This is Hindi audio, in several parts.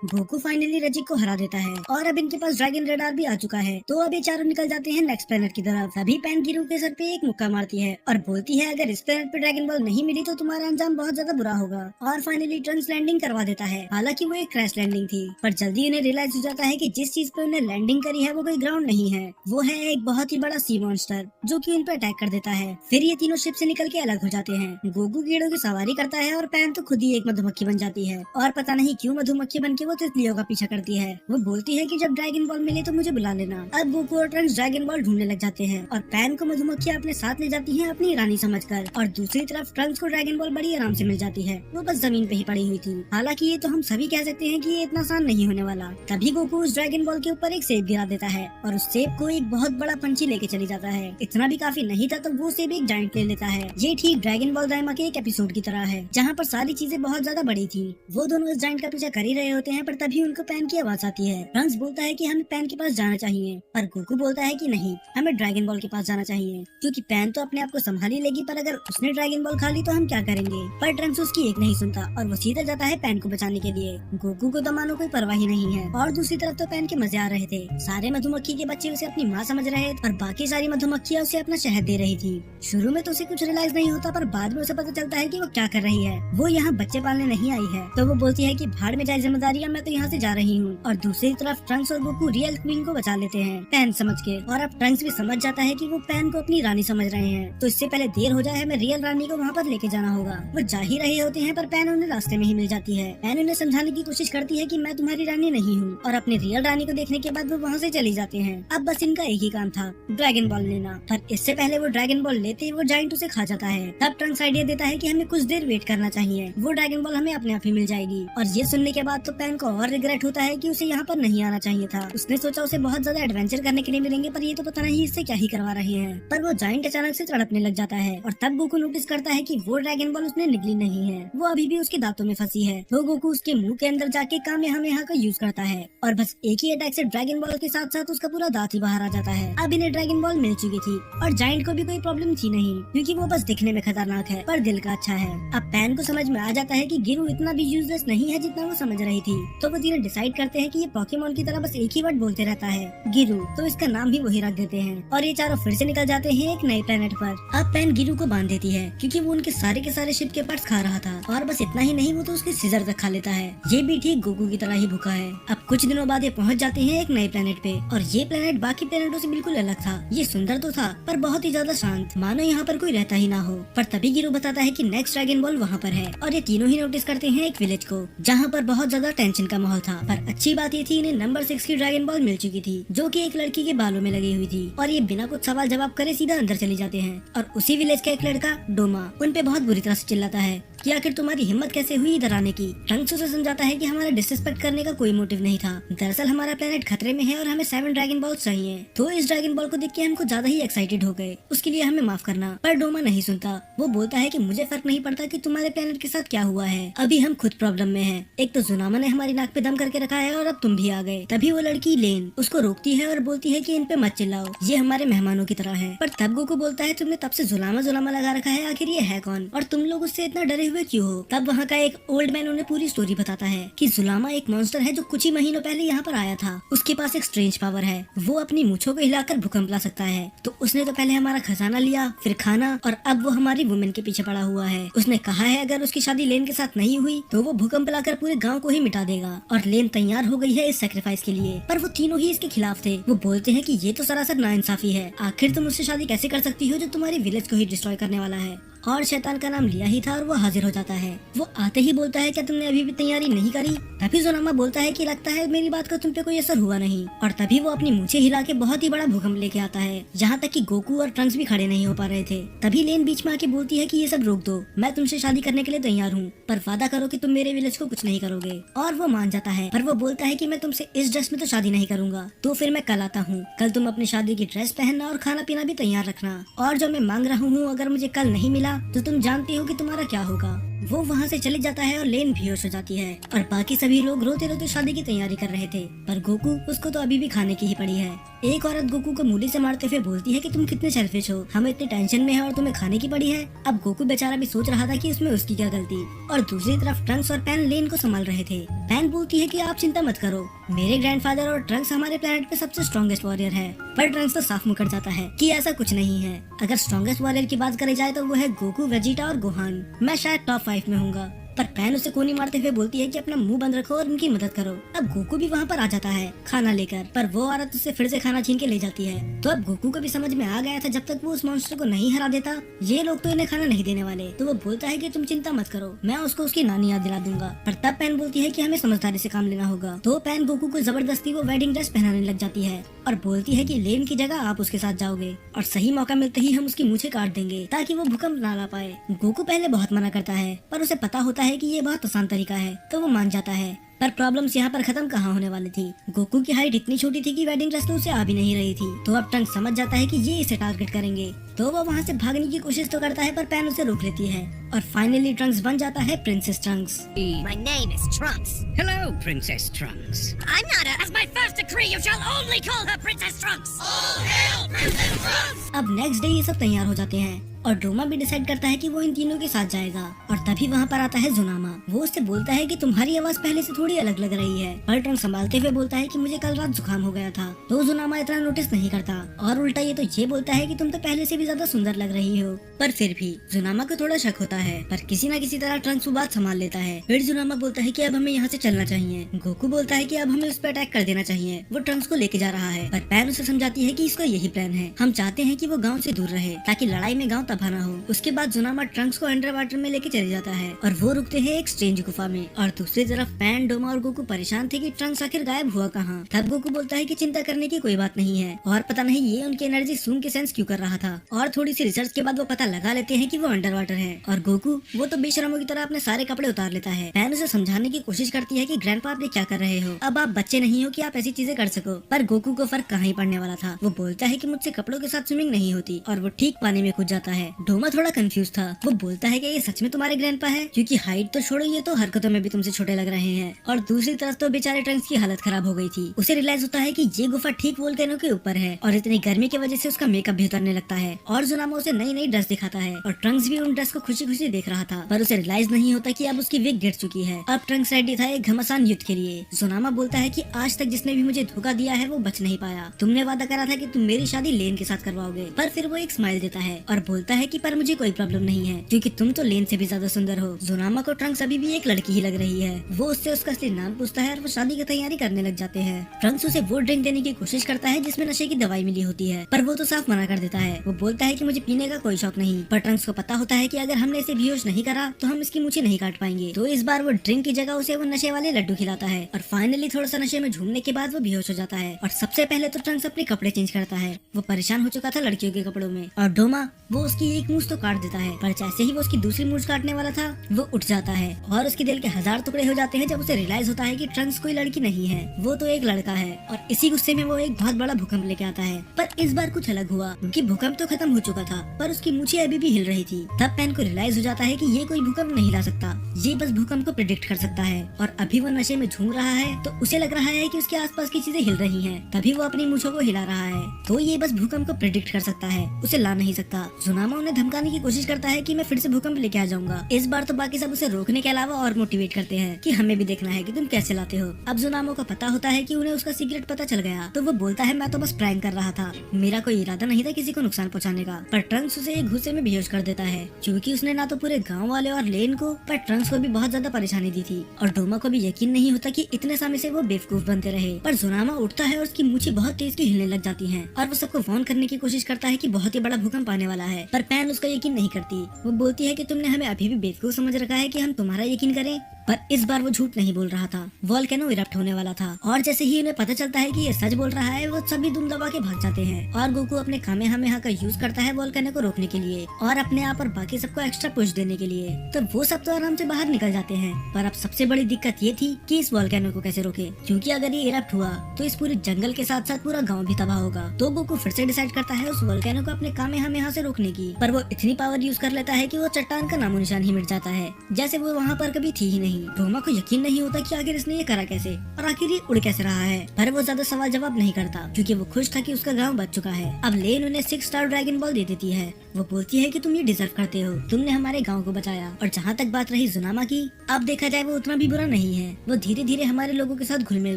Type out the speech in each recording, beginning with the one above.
गोकू फाइनली रजिक को हरा देता है और अब इनके पास ड्रैगन रेडार भी आ चुका है। तो अब ये चारों निकल जाते हैं नेक्स्ट प्लेनेट की तरफ। तभी पैन गिरू के सर पे एक मुक्का मारती है और बोलती है अगर इस प्लेनेट पे ड्रैगन बॉल नहीं मिली तो तुम्हारा अंजाम बहुत ज्यादा बुरा होगा। और फाइनली ट्रंक्स लैंडिंग करवा देता है। हालांकि वो एक क्रैश लैंडिंग थी, पर जल्दी उन्हें रियलाइज हो जाता है कि जिस चीज पे उन्हें लैंडिंग करी है वो कोई ग्राउंड नहीं है, वो है एक बहुत ही बड़ा सी मॉन्स्टर जो कि उन पर अटैक कर देता है। फिर ये तीनों शिप से निकल के अलग हो जाते हैं। गोकू कीड़ों की सवारी करता है और पैन तो खुद ही एक मधुमक्खी बन जाती है और पता नहीं क्यों मधुमक्खी बन के वो तितलियों का पीछा करती है। वो बोलती है कि जब ड्रैगन बॉल मिले तो मुझे बुला लेना। अब गोकू और ट्रंक्स ड्रैगन बॉल ढूंढने लग जाते हैं और पैन को मधुमक्खियां अपने साथ ले जाती हैं अपनी रानी समझकर। और दूसरी तरफ ट्रंक्स को ड्रैगन बॉल बड़ी आराम से मिल जाती है, वो बस जमीन पे ही पड़ी हुई थी। हालांकि ये तो हम सभी कह सकते हैं कि ये इतना आसान नहीं होने वाला। तभी गोकू उस ड्रैगन बॉल के ऊपर एक सेब गिरा देता है और उस सेब को एक बहुत बड़ा पंछी लेके चली जाता है। इतना भी काफी नहीं था तो वो सेब एक जायंट ले लेता है। ये ठीक ड्रैगन बॉल दाइमा के एक एपिसोड की तरह है जहाँ पर सारी चीजें बहुत ज्यादा बड़ी थी। वो दोनों इस जायंट का पीछा कर ही रहे होते हैं, पर तभी उनको पैन की आवाज आती है। ट्रंक्स बोलता है कि हमें पैन के पास जाना चाहिए, पर गोकू बोलता है कि नहीं, हमें ड्रैगन बॉल के पास जाना चाहिए क्योंकि पैन तो अपने आप को संभाल ही लेगी, पर अगर उसने ड्रैगन बॉल खा ली तो हम क्या करेंगे। पर ट्रंक्स उसकी एक नहीं सुनता और वो सीधा जाता है पैन को बचाने के लिए। गोकू को तो मानो कोई परवाह ही नहीं है। और दूसरी तरफ तो पैन के मजे आ रहे थे। सारे मधुमक्खी के बच्चे उसे अपनी माँ समझ रहे थे और बाकी सारी मधुमक्खियाँ उसे अपना शहद दे रही थी। शुरू में तो उसे कुछ रियलाइज नहीं होता, पर बाद में उसे पता चलता है कि वो क्या कर रही है। वो यहाँ बच्चे पालने नहीं आई है, तो वो बोलती है कि भाड़ में जाए जिम्मेदारियाँ, मैं तो यहाँ से जा रही हूँ। और दूसरी तरफ ट्रंक्स और गोकू रियल क्वीन को बचा लेते हैं पैन समझ के। और अब ट्रंक्स भी समझ जाता है कि वो पैन को अपनी रानी समझ रहे हैं, तो इससे पहले देर हो जाए हमें रियल रानी को वहाँ पर लेके जाना होगा। वो जा ही रहे होते हैं, पर पैन उन्हें रास्ते में ही मिल जाती है। पैन उन्हें समझाने की कोशिश करती है कि मैं तुम्हारी रानी नहीं हूँ, और अपनी रियल रानी को देखने के बाद वो वहाँ से चली जाते हैं। अब बस इनका एक ही काम था, ड्रैगन बॉल लेना। पर इससे पहले वो ड्रैगन बॉल लेते ही वो जायंट उसे खा जाता है। तब ट्रंक्स आइडिया देता है कि हमें कुछ देर वेट करना चाहिए, वो ड्रैगन बॉल हमें अपने आप ही मिल जाएगी। और ये सुनने के बाद तो पैन को और रिग्रेट होता है कि उसे यहाँ पर नहीं आना चाहिए था। उसने सोचा उसे बहुत ज्यादा एडवेंचर करने के लिए मिलेंगे, पर ये तो पता नहीं इससे क्या ही करवा रहे हैं। पर वो जायंट अचानक से तड़पने लग जाता है और तब गोकू नोटिस करता है कि वो ड्रैगन बॉल उसने निकली नहीं है, वो अभी भी उसके दांतों में फंसी है। तो गोकू उसके मुंह के अंदर जाके कामेहामेहा का यूज करता है और बस एक ही अटैक से ड्रैगन बॉल के साथ साथ उसका पूरा दांत ही बाहर आ जाता है। अब इन्हें ड्रैगन बॉल मिल चुकी थी और जायंट को भी कोई प्रॉब्लम थी नहीं, क्योंकि वो बस दिखने में खतरनाक है पर दिल का अच्छा है। अब पैन को समझ में आ जाता है कि गिरू इतना भी यूजलेस नहीं है जितना वो समझ रही थी। तो वो तीनों डिसाइड करते हैं कि ये पोकेमॉन की तरह बस एक ही वर्ड बोलते रहता है, गिरू, तो इसका नाम भी वही रख देते हैं। और ये चारों फिर से निकल जाते हैं एक नए प्लेनेट पर। अब पैन गिरू को बांध देती है क्योंकि वो उनके सारे के सारे शिप के पार्ट्स खा रहा था, और बस इतना ही नहीं, वो तो उसके सीजर तक खा लेता है। ये भी ठीक गोकू की तरह ही भूखा है। अब कुछ दिनों बाद ये पहुंच जाते हैं एक नए प्लेनेट पे, और ये प्लेनेट बाकी प्लेनेटों से बिल्कुल अलग था। ये सुंदर तो था पर बहुत ही ज्यादा शांत, मानो यहाँ पर कोई रहता ही ना हो। पर तभी गिरू बताता है कि नेक्स्ट ड्रैगन बॉल वहाँ पर है, और ये तीनों ही नोटिस करते हैं एक विलेज को जहाँ पर बहुत ज्यादा टेंशन का माहौल था। पर अच्छी बात ये थी इन्हें नंबर 6 की ड्रैगन बॉल मिल चुकी थी, जो कि एक लड़की के बालों में लगी हुई थी। और ये बिना कुछ सवाल जवाब करे सीधा अंदर चले जाते हैं। और उसी विलेज का एक लड़का डोमा उन पे बहुत बुरी तरह से चिल्लाता है कि आखिर तुम्हारी हिम्मत कैसे हुई इधर आने की। ट्रंक्स उसे समझाता है कि हमारा डिसरिस्पेक्ट करने का कोई मोटिव नहीं था, दरअसल हमारा प्लेनेट खतरे में है और हमें 7 ड्रैगन बॉल्स चाहिए। तो इस ड्रैगन बॉल को देख के हमको ज्यादा ही एक्साइटेड हो गए, उसके लिए हमें माफ करना। पर डोमा नहीं सुनता। वो बोलता है कि मुझे फर्क नहीं पड़ता कि तुम्हारे प्लेनेट के साथ क्या हुआ है, अभी हम खुद प्रॉब्लम में हैं। एक तो जुनामा ने हमारी नाक पे दम करके रखा है और अब तुम भी आ गए। तभी वो लड़की लेन उसको रोकती है और बोलती है कि इन पे मत चिल्लाओ, ये हमारे मेहमानों की तरह है। पर तब गोकू बोलता है तुमने तब से जुलामा जुलामा लगा रखा है, आखिर ये है कौन और तुम लोग उससे इतना डरे हुए क्यों हो। तब वहाँ का एक ओल्ड मैन उन्हें पूरी स्टोरी बताता है कि जुलामा एक मॉन्स्टर है जो कुछ ही महीनों पहले यहाँ पर आया था। उसके पास एक स्ट्रेंज पावर है, वो अपनी मूंछों को हिलाकर भूकंप ला सकता है। तो उसने तो पहले हमारा खजाना लिया, फिर खाना, और अब वो हमारी वुमेन के पीछे पड़ा हुआ है। उसने कहा है अगर उसकी शादी लेन के साथ नहीं हुई तो वो भूकंप लाकर पूरे गाँव को ही मिटा देगा। और लेन तैयार हो गई है इस सेक्रीफाइस के लिए, पर वो तीनों ही इसके खिलाफ थे। वो बोलते हैं कि ये तो सरासर नाइंसाफी है, आखिर तुम उससे शादी कैसे कर सकती हो जो तुम्हारी विलेज को ही डिस्ट्रॉय करने वाला है। और शैतान का नाम लिया ही था और वो हाजिर हो जाता है। वो आते ही बोलता है क्या तुमने अभी भी तैयारी नहीं करी। तभी जोनामा बोलता है कि लगता है मेरी बात का तुम पे कोई असर हुआ नहीं। और तभी वो अपनी मूछें हिला के बहुत ही बड़ा भूकंप लेके आता है, जहाँ तक कि गोकू और ट्रंक्स भी खड़े नहीं हो पा रहे थे। तभी लेन बीच में आके बोलती है कि ये सब रोक दो, मैं तुमसे शादी करने के लिए तैयार हूँ, पर वादा करो कि तुम मेरे विलेज को कुछ नहीं करोगे। और वो मान जाता है, पर वो बोलता है कि मैं तुमसे इस ड्रेस में तो शादी नहीं करूंगा, तो फिर मैं कल आता हूँ। कल तुम अपनी शादी की ड्रेस पहनना और खाना पीना भी तैयार रखना, और जो मैं मांग रहा हूँ अगर मुझे कल नहीं मिला तो तुम जानती हो कि तुम्हारा क्या होगा। वो वहाँ से चले जाता है और लेन बेहोश हो जाती है और बाकी सभी लोग रोते रोते शादी की तैयारी कर रहे थे, पर गोकू उसको तो अभी भी खाने की ही पड़ी है। एक औरत गोकू को मूली से मारते हुए बोलती है कि तुम कितने सेल्फिश हो, हम इतने टेंशन में है और तुम्हें खाने की पड़ी है। अब गोकू बेचारा भी सोच रहा था कि उसमें उसकी क्या गलती। और दूसरी तरफ ट्रंक्स और पैन लेन को संभाल रहे थे। पैन बोलती है कि आप चिंता मत करो, मेरे ग्रैंडफादर और ट्रंक्स हमारे प्लेनेट पे सबसे स्ट्रॉन्गेस्ट वॉरियर है। पर ट्रंक्स तो साफ मुकर जाता है कि ऐसा कुछ नहीं है। अगर स्ट्रॉन्गेस्ट वॉरियर की बात करी जाए तो वो है गोकू, वेजिटा और गोहान। मैं शायद टॉप 5 में हूँगा। पर पैन उसे कोनी मारते हुए बोलती है कि अपना मुंह बंद रखो और उनकी मदद करो। अब गोकू भी वहाँ पर आ जाता है खाना लेकर, पर वो औरत उससे फिर से खाना छीन के ले जाती है। तो अब गोकू को भी समझ में आ गया था जब तक वो उस मॉन्स्टर को नहीं हरा देता ये लोग तो इन्हें खाना नहीं देने वाले। तो वो बोलता है कि तुम चिंता मत करो, मैं उसको उसकी नानी याद दिला दूंगा। पर तब पैन बोलती है कि हमें समझदारी से काम लेना होगा। तो पैन गोकू को जबरदस्ती वो वेडिंग ड्रेस पहनाने लग जाती है और बोलती है कि लेन की जगह आप उसके साथ जाओगे और सही मौका मिलते ही हम उसकी मूछें काट देंगे ताकि वो भूकंप ना ला पाए। गोकू पहले बहुत मना करता है, पर उसे पता होता है कि ये बहुत आसान तरीका है, तो वो मान जाता है। पर प्रॉब्लम्स यहाँ पर खत्म कहाँ होने वाली थी। गोकू की हाइट इतनी छोटी थी कि वेडिंग ड्रेस तो उसे आ भी नहीं रही थी। तो अब ट्रंक्स समझ जाता है कि ये इसे टारगेट करेंगे, तो वो वहाँ से भागने की कोशिश तो करता है, पर पैन उसे रोक लेती है और फाइनली ट्रंक्स बन जाता है princess Trunks. My name is Trunks. Hello, Princess Trunks. I'm not a... As my first decree, you shall only call her Princess Trunks. All hail Princess Trunks! अब नेक्स्ट डे ये सब तैयार हो जाते हैं और डोमा भी डिसाइड करता है कि वो इन तीनों के साथ जाएगा। और तभी वहाँ पर आता है जुनामा। वो उससे बोलता है कि तुम्हारी आवाज पहले से थोड़ी अलग लग रही है। पर ट्रंक संभालते हुए बोलता है कि मुझे कल रात जुकाम हो गया था। तो जुनामा इतना नोटिस नहीं करता और उल्टा ये तो ये बोलता है कि तुम तो पहले से भी ज्यादा सुंदर लग रही हो। पर फिर भी जुनामा को थोड़ा शक होता है, पर किसी न किसी तरह ट्रंक्स वो बात संभाल लेता है। फिर जुनामा बोलता है कि अब हमें यहाँ से चलना चाहिए। गोकू बोलता है कि अब हमें उस पर अटैक कर देना चाहिए। वो ट्रंक्स को लेके जा रहा है, पर पैन उसे समझाती है कि इसका यही प्लान है। हम चाहते हैं कि वो गाँव से दूर रहे ताकि लड़ाई में गाँव तबाह न हो। उसके बाद जुनामा ट्रंक्स को अंडर वाटर में लेके चले जाता है और वो रुकते हैं एक स्ट्रेंज गुफा में। और दूसरी तरफ पैन, डोमा और गोकू परेशान थे कि ट्रंक्स आखिर गायब हुआ कहाँ। तब गोकू बोलता है कि चिंता करने की कोई बात नहीं है और पता नहीं ये उनकी एनर्जी सूंघ के सेंस क्यों कर रहा था। और थोड़ी सी रिसर्च के बाद वो पता लगा लेते हैं कि वो अंडर वाटर है। और गोकू वो तो बेशरमों की तरह अपने सारे कपड़े उतार लेता है। पैन उसे समझाने की कोशिश करती है कि ग्रैंडपा आप ये क्या कर रहे हो, अब आप बच्चे नहीं हो कि आप ऐसी चीजें कर सको। पर गोकू को फर्क कहाँ ही पड़ने वाला था। वो बोलता है कि मुझसे कपड़ों के साथ स्विमिंग नहीं होती और वो ठीक पानी में कूद जाता है। डोमा थोड़ा कंफ्यूज था। वो बोलता है कि ये सच में तुम्हारे ग्रैंडपा है, क्योंकि हाइट तो छोड़ो ये तो हरकतों में भी तुमसे छोटे लग रहे हैं। और दूसरी तरफ तो बेचारे ट्रंक्स की हालत खराब हो गई थी। उसे रियलाइज होता है कि ये गुफा ठीक वोल्केनो के ऊपर है और इतनी गर्मी की वजह से उसका मेकअप भी उतरने लगता है। और जुनामा उसे नई नई ड्रेस दिखाता है और ट्रंक्स भी उन ड्रेस को खुशी खुशी देख रहा था, पर उसे रियलाइज नहीं होता कि अब उसकी विग गिर चुकी है। अब ट्रंक्स रेडी था एक घमासान युद्ध के लिए। जुनामा बोलता है कि आज तक जिसने भी मुझे धोखा दिया है वो बच नहीं पाया। तुमने वादा करा था कि तुम मेरी शादी लेन के साथ करवाओगे। पर फिर वो एक स्माइल देता है और बोलता है कि पर मुझे कोई प्रॉब्लम नहीं है, क्योंकि तुम तो लेन से भी ज्यादा सुंदर हो। जुनामा को ट्रंक्स अभी भी एक लड़की ही लग रही है। वो उससे उसका असली नाम पूछता है और वो शादी की तैयारी करने लग जाते हैं। ट्रंक्स उसे वो ड्रिंक देने की कोशिश करता है जिसमें नशे की दवाई मिली होती है, पर वो तो साफ मना कर देता है। वो बोलता है कि मुझे पीने का कोई शौक नहीं। पर ट्रंक्स को पता होता है कि अगर हमने इसे बेहोश नहीं करा तो हम इसकी मूछें नहीं काट पाएंगे। तो इस बार वो ड्रिंक की जगह उसे वो नशे वाले लड्डू खिलाता है और फाइनली थोड़ा सा नशे में झूमने के बाद वो बेहोश हो जाता है। और सबसे पहले तो ट्रंक्स अपने कपड़े चेंज करता है। वो परेशान हो चुका था लड़कियों के कपड़ों में। और डोमा वो उसकी एक मूछ तो काट देता है, पर जैसे ही वो उसकी दूसरी मूछ काटने वाला था वो उठ जाता है और उसके दिल के 1000 टुकड़े हो जाते हैं जब उसे रियलाइज होता है कि ट्रंक्स कोई लड़की नहीं है, वो तो एक लड़का है। और इसी गुस्से में वो एक बहुत बड़ा भूकंप लेके आता है। पर इस बार कुछ अलग हुआ, क्योंकि भूकंप तो खत्म हो चुका था पर उसकी मूछें अभी भी हिल रही थी। तब पैन को रियलाइज हो जाता है कि ये कोई भूकंप नहीं ला सकता, ये बस भूकंप को प्रिडिक्ट कर सकता है। और अभी वो नशे में झूम रहा है तो उसे लग रहा है कि उसके आसपास की चीजें हिल रही हैं। तभी वो अपनी मूछों को हिला रहा है, तो ये बस भूकंप को प्रिडिक्ट कर सकता है, उसे ला नहीं सकता। जुनामा उन्हें धमकाने की कोशिश करता है कि मैं फिर से भूकंप लेके आ जाऊंगा। इस बार तो बाकी सब उसे रोकने के अलावा और मोटिवेट करते हैं कि हमें भी देखना है कि तुम कैसे लाते हो। अब जुनामो को पता होता है कि उन्हें उसका सीक्रेट पता चल गया, तो वो बोलता है मैं तो बस प्रैंक कर रहा था, मेरा कोई इरादा नहीं था किसी को नुकसान पहुंचाने का। पर ट्रंक्स उसे एक गुस्से में बेहोश कर देता है, क्योंकि उसने ना तो पूरे गांव वाले और लेन को पर ट्रंक्स को भी बहुत ज्यादा परेशानी दी थी। और डोमा को भी यकीन नहीं होता कि इतने समय से वो बेवकूफ बनते रहे। पर जुनामा उठता है और उसकी मूछें बहुत तेज की हिलने लग जाती हैं और वो सबको वार्न करने की कोशिश करता है कि बहुत ही बड़ा भूकंप आने वाला है। पर पैन उसका यकीन नहीं करती। वो बोलती है कि तुमने हमें अभी भी बेवकूफ समझ रखा है कि हम तुम्हारा यकीन करें। पर इस बार वो झूठ नहीं बोल रहा था। वोल्केनो इरप्ट होने वाला था और जैसे ही उन्हें पता चलता है कि ये सच बोल रहा है, वो सभी दुम दबा के भाग जाते हैं और गोकू अपने कामेहामेहा का यूज करता है वोल्केनो को रोकने के लिए और अपने आप और बाकी सबको एक्स्ट्रा पुश देने के लिए। तो वो सब तो आराम से बाहर निकल जाते हैं, पर अब सबसे बड़ी दिक्कत ये थी कि इस वोल्केनो को कैसे रोके, क्योंकि अगर ये इरप्ट हुआ तो इस पूरे जंगल के साथ साथ पूरा गाँव भी तबाह होगा। तो गोकू फिर से डिसाइड करता है उस वोल्केनो को अपने कामेहामेहा से रोकने की, पर वो इतनी पावर यूज कर लेता है कि वो चट्टान का नामो निशान ही मिट जाता है, जैसे वो वहाँ पर कभी थी ही नहीं। रोमा को यकीन नहीं होता कि आखिर इसने ये करा कैसे और आखिर ये उड़ कैसे रहा है, पर वो ज्यादा सवाल जवाब नहीं करता क्योंकि वो खुश था कि उसका गांव बच चुका है। अब लेन उन्हें 6 स्टार ड्रैगन बॉल दे देती है। वो बोलती है कि तुम ये डिजर्व करते हो, तुमने हमारे गांव को बचाया। और जहाँ तक बात रही जुनामा की, अब देखा जाए वो उतना भी बुरा नहीं है, वो धीरे धीरे हमारे लोगों के साथ घुल मिल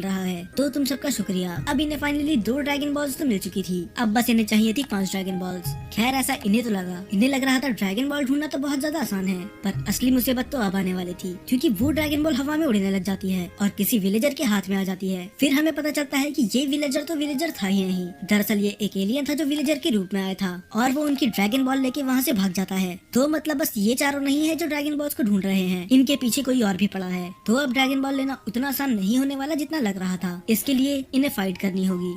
रहा है। तो तुम सबका शुक्रिया। अब इन्हें फाइनली 2 ड्रैगन बॉल्स तो मिल चुकी थी, अब बस इन्हें चाहिए थी 5 ड्रैगन बॉल्स। खैर ऐसा इन्हें तो लगा, इन्हें लग रहा था ड्रैगन बॉल ढूंढना तो बहुत ज्यादा आसान है, पर असली मुसीबत तो अब आने वाली थी, क्योंकि वो ड्रैगन बॉल हवा में उड़ने लग जाती है और किसी विलेजर के हाथ में आ जाती है। फिर हमें पता चलता है कि ये विलेजर तो विलेजर था ही नहीं, दरअसल ये एक एलियन था जो विलेजर के रूप में आया था और वो उनकी ड्रैगन बॉल लेके वहाँ से भाग जाता है। तो मतलब बस ये चारों नहीं है जो ड्रैगन बॉल्स को ढूंढ रहे हैं, इनके पीछे कोई और भी पड़ा है। तो अब ड्रैगन बॉल लेना उतना आसान नहीं होने वाला जितना लग रहा था, इसके लिए इन्हें फाइट करनी होगी।